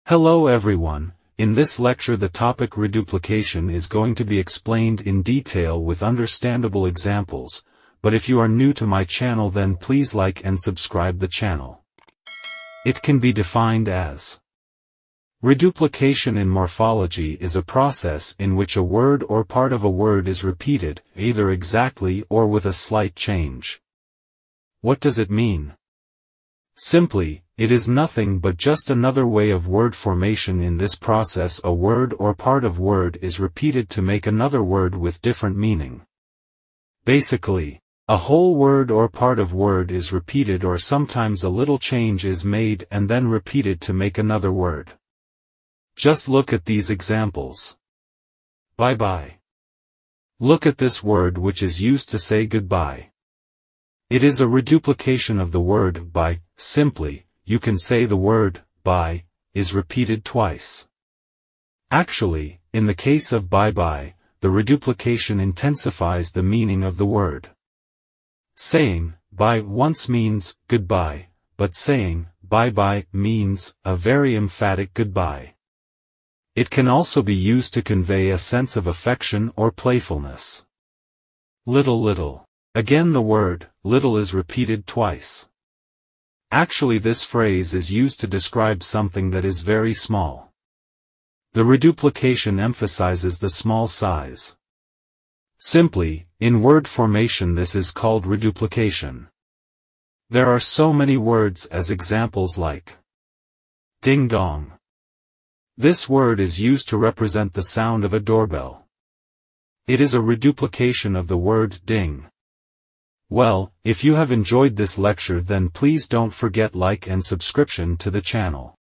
Hello everyone, in this lecture the topic reduplication is going to be explained in detail with understandable examples, but if you are new to my channel then please like and subscribe the channel. It can be defined as reduplication in morphology is a process in which a word or part of a word is repeated, either exactly or with a slight change. What does it mean? Simply, it is nothing but just another way of word formation. In this process a word or part of word is repeated to make another word with different meaning. Basically, a whole word or part of word is repeated, or sometimes a little change is made and then repeated to make another word. Just look at these examples. Bye-bye. Look at this word which is used to say goodbye. It is a reduplication of the word bye. Simply, you can say the word bye is repeated twice. Actually, in the case of bye-bye, the reduplication intensifies the meaning of the word. Saying bye once means goodbye, but saying bye-bye means a very emphatic goodbye. It can also be used to convey a sense of affection or playfulness. Little. Again the word little is repeated twice. Actually this phrase is used to describe something that is very small. The reduplication emphasizes the small size. Simply, in word formation this is called reduplication. There are so many words as examples like ding-dong. This word is used to represent the sound of a doorbell. It is a reduplication of the word ding. Well, if you have enjoyed this lecture then please don't forget like and subscription to the channel.